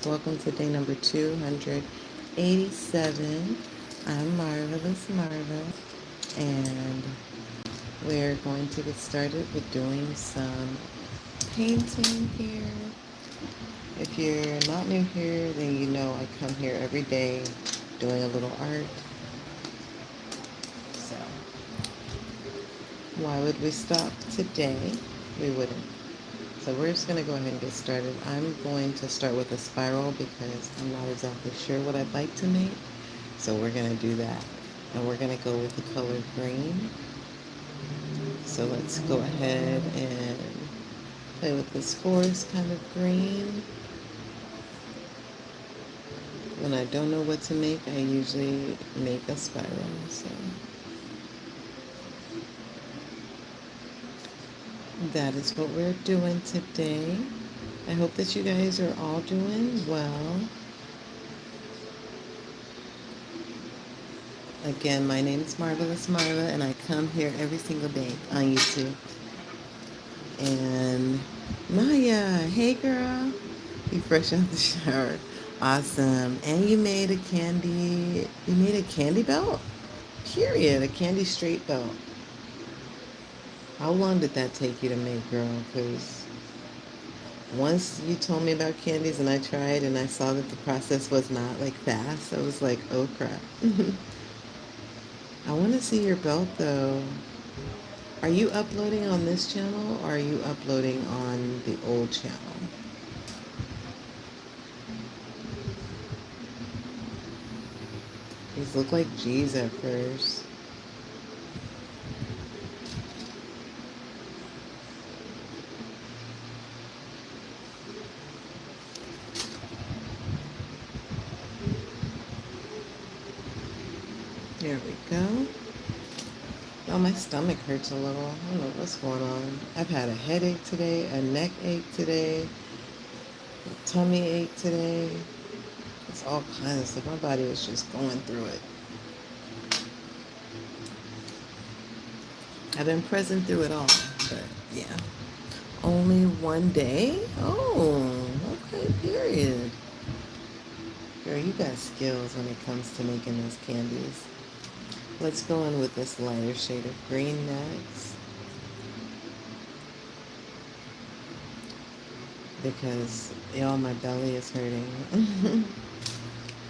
Welcome to day number 287. I'm Marva, and we're going to get started with doing some painting here. If you're not new here, then you know I come here every day doing a little art. So, why would we stop today? We wouldn't. So we're just going to go ahead and get started. I'm going to start with a spiral because I'm not exactly sure what I'd like to make. So we're going to do that. And we're going to go with the color green. So let's go ahead and play with this forest kind of green. When I don't know what to make, I usually make a spiral. So that is what we're doing today. I hope that you guys are all doing well. Again, my name is Maurva, and I come here every single day on YouTube. And Maya, hey girl, you fresh out the shower. Awesome. And you made a candy belt? Period, a candy straight belt. How long did that take you to make, girl? Because once you told me about candies and I tried and I saw that the process was not like fast, I was like, oh crap. I want to see your belt though. Are you uploading on this channel or are you uploading on the old channel? These look like G's at first. There we go. Oh, my stomach hurts a little. I don't know what's going on. I've had a headache today, a neck ache today, a tummy ache today. It's all kinds of stuff. My body is just going through it. I've been present through it all, but yeah. Only one day? Oh, okay, period. Girl, you got skills when it comes to making those candies. Let's go in with this lighter shade of green next. Because, y'all, my belly is hurting.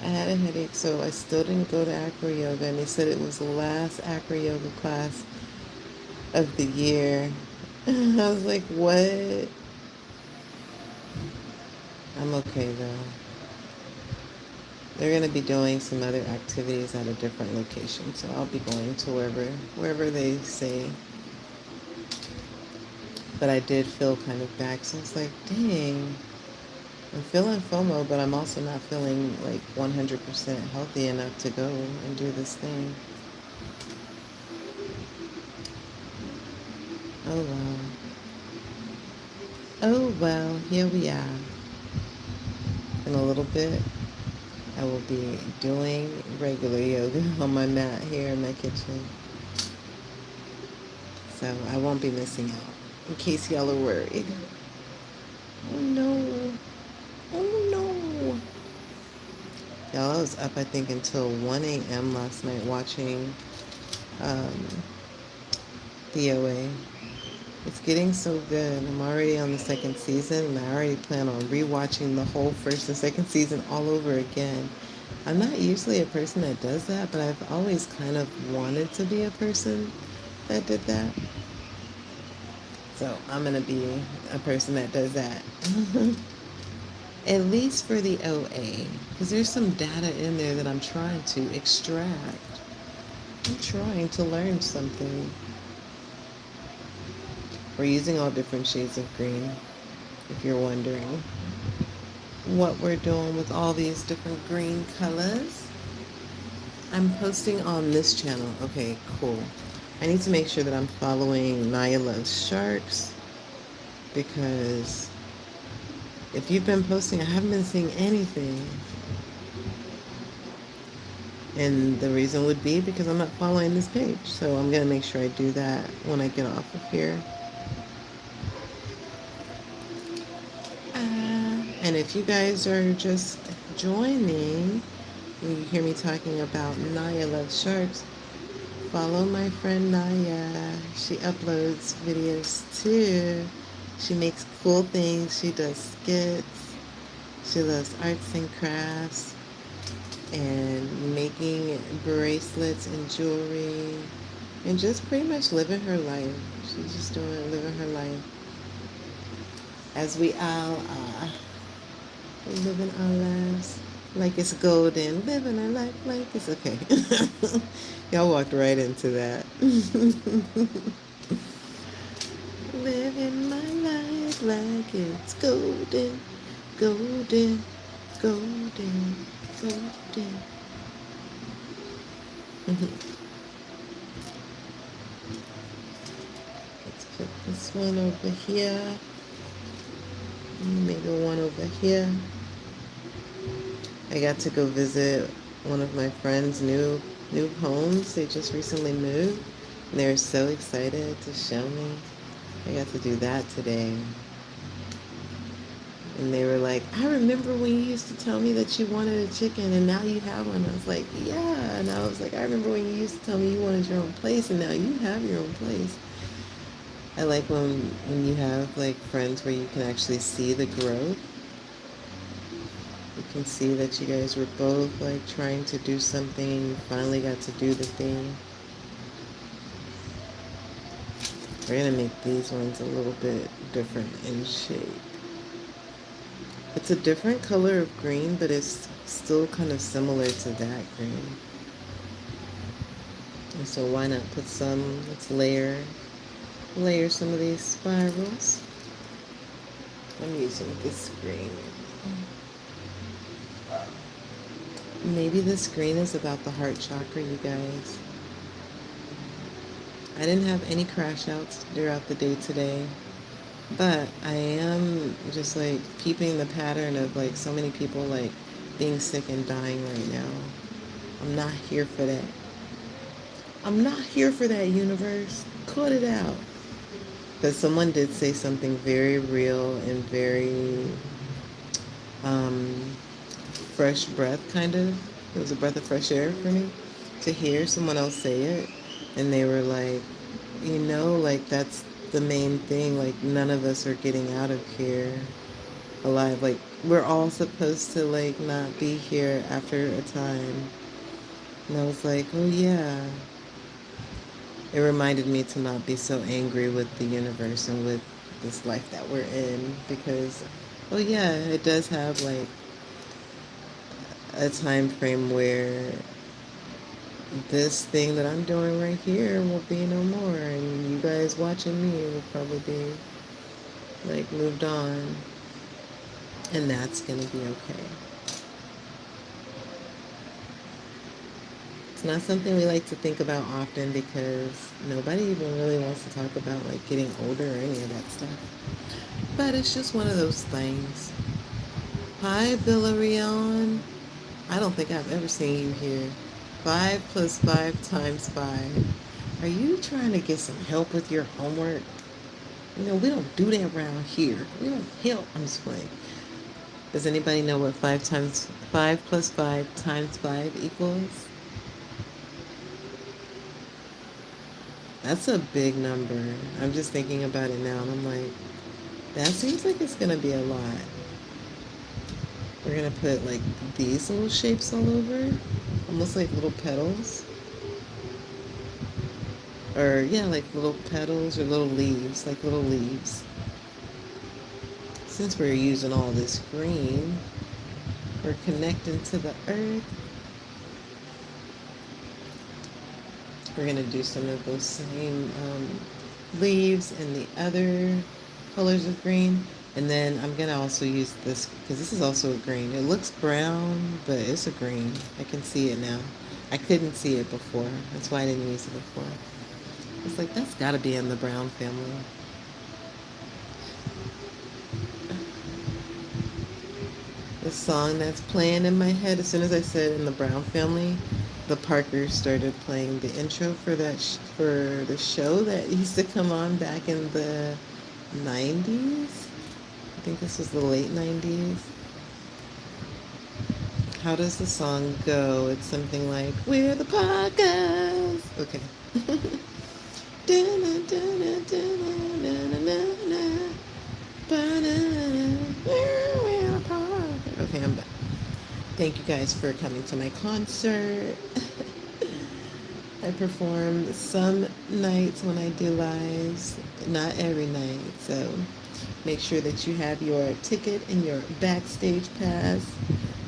I had a headache, so I still didn't go to acro yoga, and they said it was the last acro yoga class of the year. I was like, what? I'm okay, though. They're going to be doing some other activities at a different location, so I'll be going to wherever they say. But I did feel kind of back, so I was like, dang, I'm feeling FOMO, but I'm also not feeling like 100% healthy enough to go and do this thing. Oh, well. Oh, well, here we are. In a little bit, I will be doing regular yoga on my mat here in my kitchen. So I won't be missing out, in case y'all are worried. Oh no. Oh no. Y'all, I was up, I think, until 1 a.m. last night watching the OA. It's getting so good. I'm already on the second season, and I already plan on rewatching the whole first and second season all over again. I'm not usually a person that does that, but I've always kind of wanted to be a person that did that. So I'm going to be a person that does that. At least for the OA, because there's some data in there that I'm trying to extract. I'm trying to learn something. We're using all different shades of green, if you're wondering what we're doing with all these different green colors. I'm posting on this channel. Okay, cool. I need to make sure that I'm following Naya Loves Sharks, because if you've been posting, I haven't been seeing anything. And the reason would be because I'm not following this page. So I'm going to make sure I do that when I get off of here. And if you guys are just joining, and you hear me talking about Naya Loves Sharks, follow my friend Naya. She uploads videos too. She makes cool things. She does skits. She loves arts and crafts and making bracelets and jewelry and just pretty much living her life. She's just living her life as we all are. Living our lives like it's golden. Living our life like it's okay. Y'all walked right into that. Living my life like it's golden, golden, golden, golden. Let's put this one over here. Maybe one over here. I got to go visit one of my friends' new homes. They just recently moved, and they were so excited to show me. I got to do that today. And they were like, I remember when you used to tell me that you wanted a chicken and now you have one. I was like, yeah. And I was like, I remember when you used to tell me you wanted your own place and now you have your own place. I like when you have like friends where you can actually see the growth. You can see that you guys were both like trying to do something and you finally got to do the thing. We're going to make these ones a little bit different in shape. It's a different color of green, but it's still kind of similar to that green. And so why not put some, let's layer some of these spirals. I'm using this green. Maybe this green is about the heart chakra, you guys. I didn't have any crash outs throughout the day today. But I am just like peeping the pattern of like so many people like being sick and dying right now. I'm not here for that. I'm not here for that, universe. Cut it out. Because someone did say something very real and very fresh breath kind of. It was a breath of fresh air for me to hear someone else say it. And they were like, like that's the main thing, like none of us are getting out of here alive. Like we're all supposed to like not be here after a time. And I was like, oh yeah. It reminded me to not be so angry with the universe and with this life that we're in, because oh yeah, it does have like a time frame where this thing that I'm doing right here will be no more, and you guys watching me will probably be like moved on, and that's gonna be okay. It's not something we like to think about often because nobody even really wants to talk about like getting older or any of that stuff, but it's just one of those things. Hi Villarreal. I don't think I've ever seen you here. 5 + 5 × 5. Are you trying to get some help with your homework? We don't do that around here. We don't help. I'm just playing. Does anybody know what 5 × 5 + 5 × 5 equals? That's a big number. I'm just thinking about it now, and I'm like, that seems like it's going to be a lot. We're going to put like these little shapes all over, almost like little petals. Or yeah, like little petals or little leaves, like little leaves. Since we're using all this green, we're connecting to the earth. We're going to do some of those same leaves and the other colors of green. And then I'm going to also use this, because this is also a green. It looks brown, but it's a green. I can see it now. I couldn't see it before. That's why I didn't use it before. It's like, that's got to be in the brown family. The song that's playing in my head, as soon as I said in the brown family, the Parkers started playing the intro for that for the show that used to come on back in the 90s. I think this was the late 90s. How does the song go? It's something like, we're the podcast. Okay. Okay, I'm back. Thank you guys for coming to my concert. I perform some nights when I do lives, not every night. So make sure that you have your ticket and your backstage pass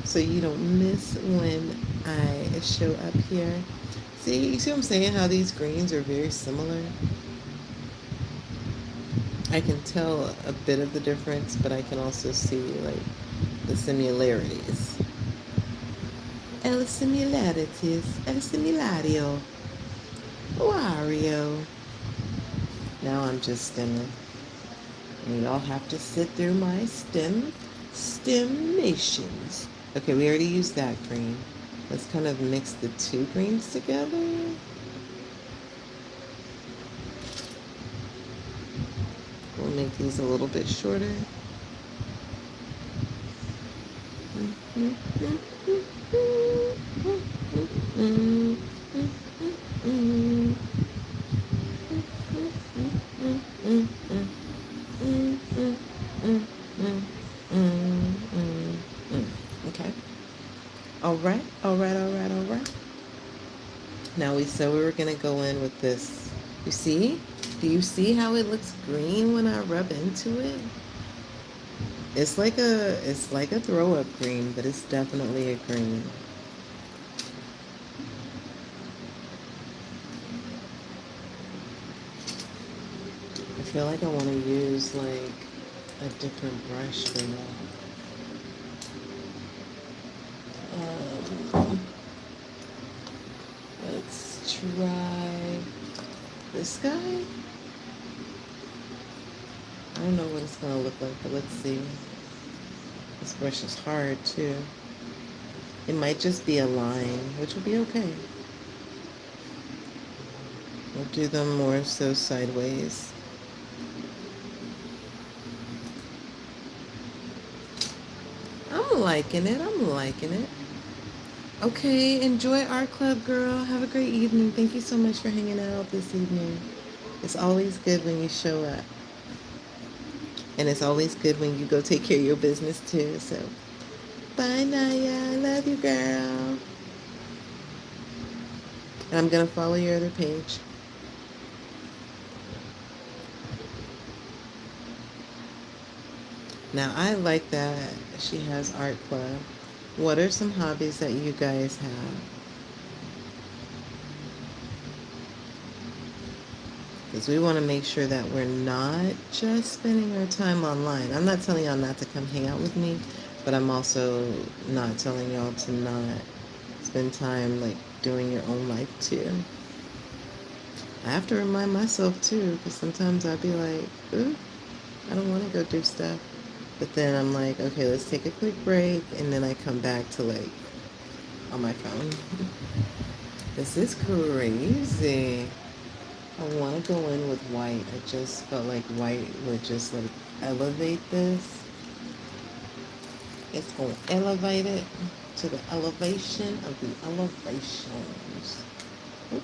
so you don't miss when I show up here. See, you see what I'm saying? How these greens are very similar. I can tell a bit of the difference, but I can also see like the similarities. El similarities, el similario, Wario. Now I'm just gonna, and y'all have to sit through my stemmations. Okay, we already used that green. Let's kind of mix the two greens together. We'll make these a little bit shorter. Okay. All right, all right, all right, all right. Now we said we were gonna go in with this. You see? Do you see how it looks green when I rub into it? It's like a throw up green, but it's definitely a green. I feel like I want to use like a different brush for that. Let's try this guy. I don't know what it's gonna look like, but let's see. This brush is hard too. It might just be a line, which will be okay. We'll do them more so sideways. I'm liking it. I'm liking it. Okay, enjoy Art Club, girl. Have a great evening. Thank you so much for hanging out this evening. It's always good when you show up. And it's always good when you go take care of your business too. So, bye, Naya. I love you, girl. And I'm going to follow your other page. Now, I like that she has Art Club. What are some hobbies that you guys have? Because we want to make sure that we're not just spending our time online. I'm not telling y'all not to come hang out with me, but I'm also not telling y'all to not spend time like doing your own life too. I have to remind myself too, because sometimes I'd be like, ooh, I don't want to go do stuff. But then I'm like, okay, let's take a quick break, and then I come back to like on my phone. This is crazy. I want to go in with white. I just felt like white would just like elevate this. It's going to elevate it to the elevation of the elevations. Oop.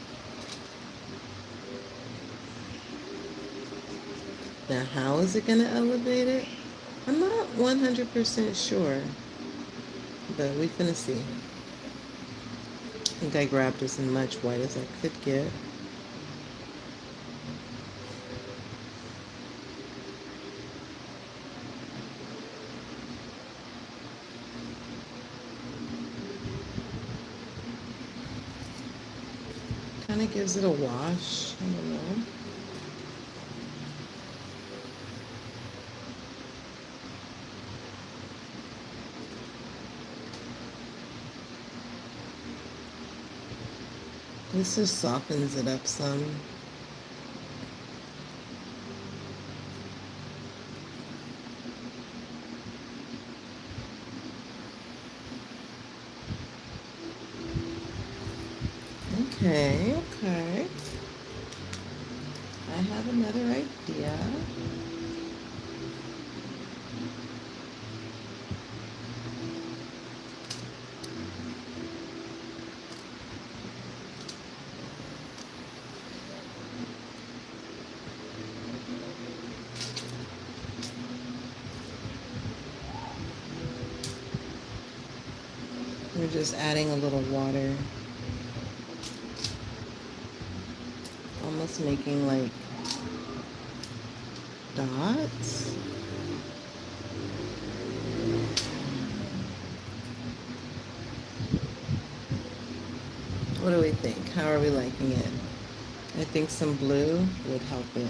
Now, how is it going to elevate it? I'm not 100% sure, but we finna see. I think I grabbed as much white as I could get. Kind of gives it a wash. I don't know. This just softens it up some. Okay, okay. I have another idea. We're just adding a little water, almost making like dots. What do we think? How are we liking it? I think some blue would help it.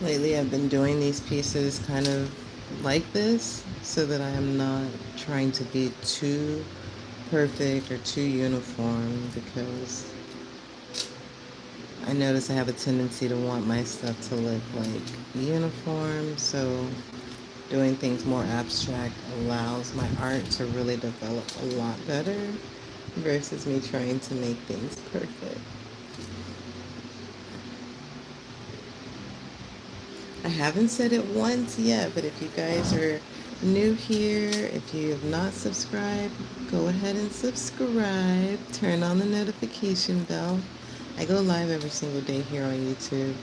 Lately, I've been doing these pieces kind of like this so that I am not trying to be too perfect or too uniform, because I notice I have a tendency to want my stuff to look like uniform. So doing things more abstract allows my art to really develop a lot better versus me trying to make things perfect. I haven't said it once yet, but if you guys are new here, if you have not subscribed, go ahead and subscribe. Turn on the notification bell. I go live every single day here on YouTube.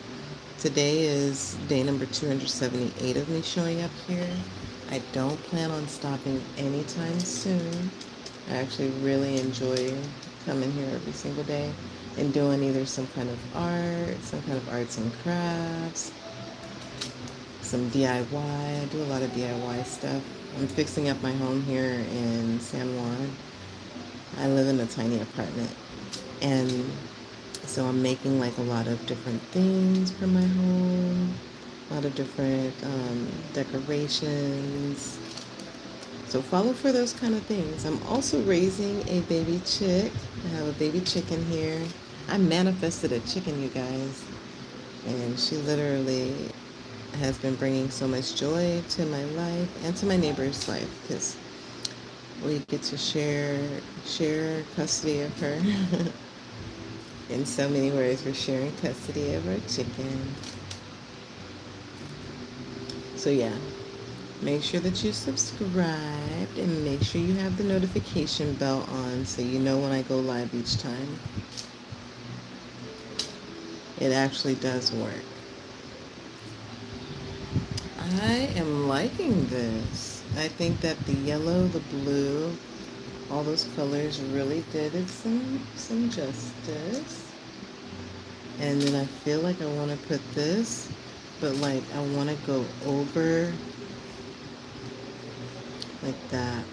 Today is day number 278 of me showing up here. I don't plan on stopping anytime soon. I actually really enjoy coming here every single day and doing either some kind of art, some kind of arts and crafts, some DIY. I do a lot of DIY stuff. I'm fixing up my home here in San Juan. I live in a tiny apartment, and so I'm making like a lot of different things for my home, a lot of different decorations. So follow for those kind of things. I'm also raising a baby chick. I have a baby chicken here. I manifested a chicken, you guys, and she literally has been bringing so much joy to my life and to my neighbor's life, because we get to share custody of her. In so many ways, we're sharing custody of our chicken. So yeah, make sure that you subscribed and make sure you have the notification bell on so you know when I go live each time. It actually does work. I am liking this. I think that the yellow, the blue, all those colors really did it some justice. And then I feel like I want to put this, but like I want to go over like that.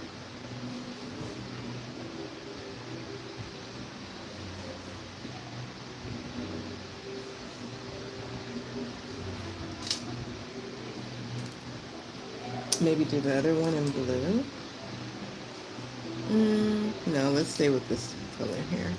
Maybe do the other one in blue. No, let's stay with this color here.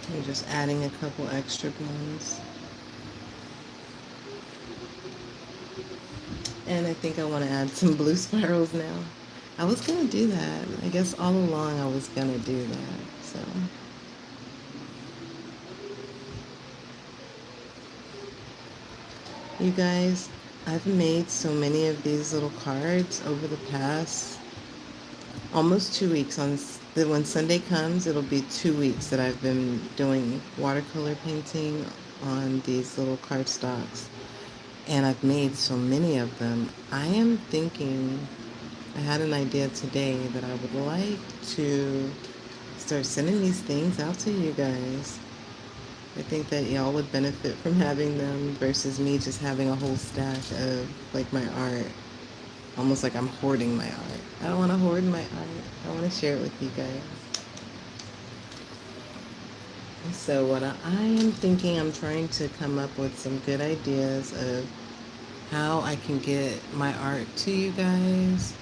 I'm just adding a couple extra ones. And I think I want to add some blue spirals now. I was going to do that. I guess all along I was going to do that. So you guys, I've made so many of these little cards over the past almost 2 weeks. When Sunday comes, it'll be 2 weeks that I've been doing watercolor painting on these little cardstocks. And I've made so many of them. I am thinking, I had an idea today that I would like to start sending these things out to you guys. I think that y'all would benefit from having them versus me just having a whole stack of like my art. Almost like I'm hoarding my art. I don't want to hoard my art. I want to share it with you guys. So what I am thinking, I'm trying to come up with some good ideas of how I can get my art to you guys.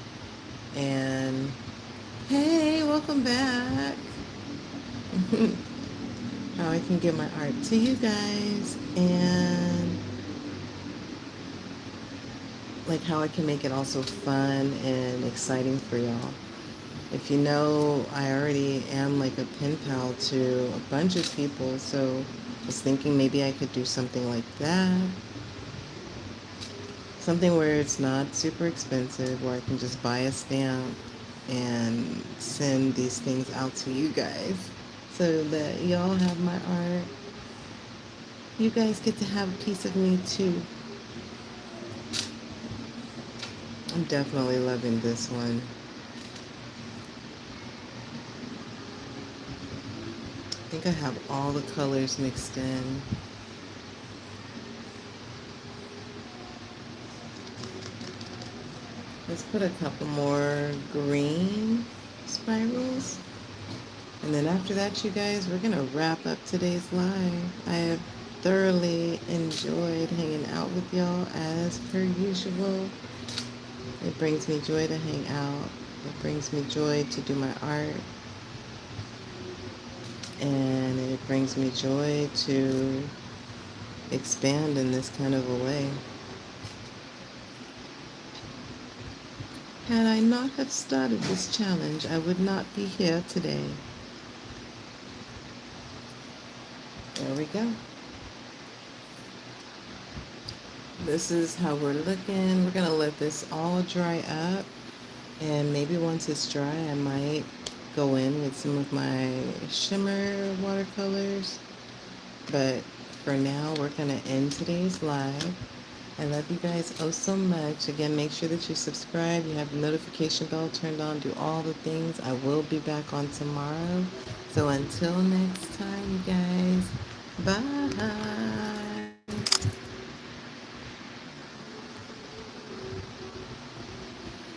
And hey, welcome back. How I can get my art to you guys and like how I can make it also fun and exciting for y'all. If you know, I already am like a pen pal to a bunch of people, so I was thinking maybe I could do something like that. Something where it's not super expensive, where I can just buy a stamp and send these things out to you guys so that y'all have my art. You guys get to have a piece of me too. I'm definitely loving this one. I think I have all the colors mixed in. Let's put a couple more green spirals. And then after that, you guys, we're going to wrap up today's live. I have thoroughly enjoyed hanging out with y'all as per usual. It brings me joy to hang out. It brings me joy to do my art. And it brings me joy to expand in this kind of a way. Had I not have started this challenge, I would not be here today. There we go. This is how we're looking. We're going to let this all dry up. And maybe once it's dry, I might go in with some of my shimmer watercolors. But for now, we're going to end today's live. I love you guys oh so much. Again, make sure that you subscribe. You have the notification bell turned on. Do all the things. I will be back on tomorrow. So until next time, you guys. Bye.